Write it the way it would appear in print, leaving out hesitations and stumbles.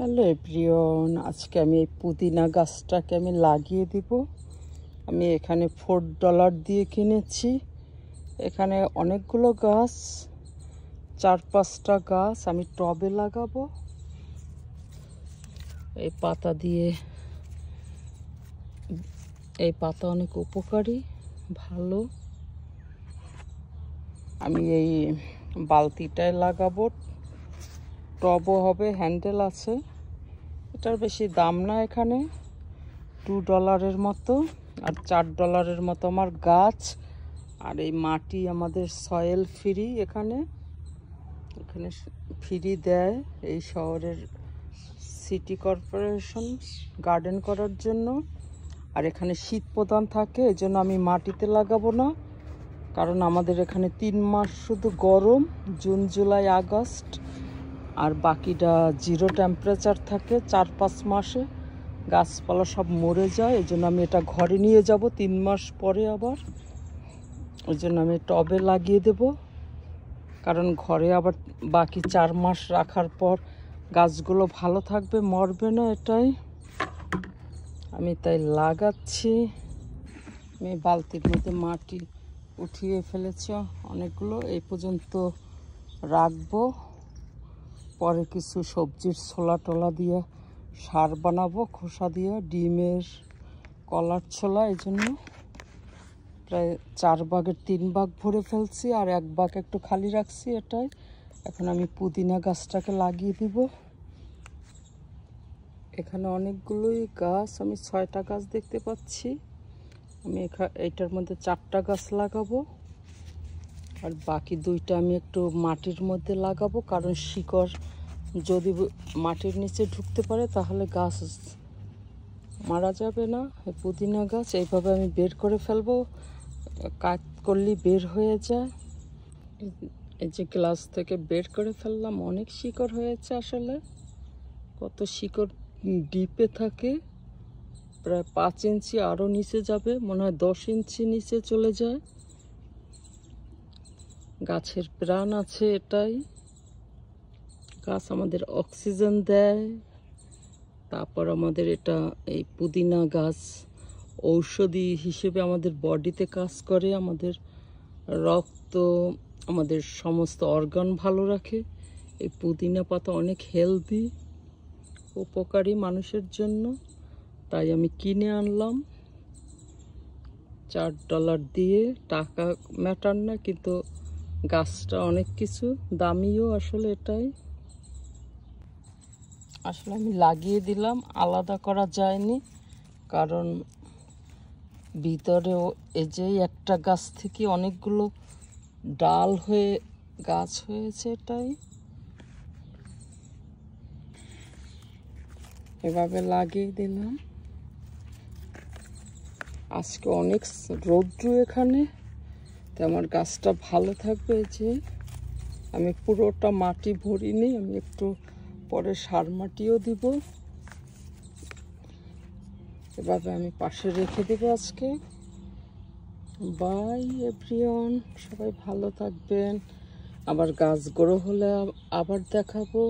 Hello everyone, আজকে আমি এই পুদিনা গাছটাকে আমি লাগিয়ে দিব। আমি এখানে $4 দিয়ে কিনেছি। এখানে অনেকগুলো গাছ, 4-5টা গাছ আমি টবে লাগাবো। এই পাতা দিয়ে, এই পাতা অনেক উপকারী, ভালো। আমি এই বালতিটায় লাগাবো। টবও হবে, হ্যান্ডেল আছে। এটার বেশি দাম না, এখানে $2 মতো আর $4 মতো আমার গাছ। আর এই মাটি আমাদের সয়েল ফ্রি, এখানে ফ্রি দেয় এই শহরের সিটি কর্পোরেশন গার্ডেন করার জন্য। আর এখানে শীত প্রধান থাকে, এই জন্য আমি মাটিতে লাগাবো না, কারণ আমাদের এখানে 3 মাস শুধু গরম, জুন জুলাই আগস্ট, আর বাকিটা 0 টেম্পারেচার থাকে 4-5 মাসে। গাছপালা সব মরে যায়, এই জন্য আমি এটা ঘরে নিয়ে যাব 3 মাস পরে আবার। ওই জন্য আমি টবে লাগিয়ে দেব, কারণ ঘরে আবার বাকি 4 মাস রাখার পর গাছগুলো ভালো থাকবে, মরবে না। এটাই আমি তাই লাগাচ্ছি। আমি বালতির মধ্যে মাটি উঠিয়ে ফেলেছি অনেকগুলো, এই পর্যন্ত রাখবো। পরে কিছু সবজির ছোলা টোলা দিয়ে সার বানাবো, খোসা দিয়ে, ডিমের, কলার ছোলা। এই জন্য প্রায় 4 ভাগের 3 ভাগ ভরে ফেলছি, আর 1 ভাগ একটু খালি রাখছি। এটাই এখন আমি পুদিনা গাছটাকে লাগিয়ে দিব। এখানে অনেকগুলোই গাছ, আমি 6টা গাছ দেখতে পাচ্ছি। আমি এইটার মধ্যে 4টা গাছ লাগাবো, আর বাকি 2টা আমি একটু মাটির মধ্যে লাগাবো, কারণ শিকড় যদি মাটির নিচে ঢুকতে পারে তাহলে গাছ মারা যাবে না। এই পুদিনা গাছ এইভাবে আমি বের করে ফেলবো, কাট করলেই বের হয়ে যায়। এই যে গ্লাস থেকে বের করে ফেললাম, অনেক শিকড় হয়েছে। আসলে কত শিকড় ডিপে থাকে, প্রায় 5 ইঞ্চি, আরও নিচে যাবে, মনে হয় 10 ইঞ্চি নিচে চলে যায়। গাছের প্রাণ আছে, এটাই। গাছ আমাদের অক্সিজেন দেয়। তারপর আমাদের এটা, এই পুদিনা গাছ ঔষধি হিসেবে আমাদের বডিতে কাজ করে, আমাদের রক্ত, আমাদের সমস্ত অর্গান ভালো রাখে। এই পুদিনা পাতা অনেক হেলদি, উপকারী মানুষের জন্য, তাই আমি কিনে আনলাম $4 দিয়ে। টাকা ম্যাটার না, কিন্তু গাছটা অনেক কিছু, দামিও আসলে। এটাই আসলে আমি লাগিয়ে দিলাম, আলাদা করা যায়নি, কারণ ভিতরেও এই যে একটা গাছ থেকে অনেকগুলো ডাল হয়ে গাছ হয়েছে। এটাই এভাবে লাগিয়ে দিলাম। আজকে অনেক রৌদ্র এখানে, তো আমার গাছটা ভালো থাকবে। যে আমি পুরোটা মাটি ভরিনি, আমি একটু পরে সার মাটিও দিব। এভাবে আমি পাশে রেখে দেবো আজকে। বাই এভরিওয়ান, সবাই ভালো থাকবেন। আবার গাছ গ্রো হলে আবার দেখাবো।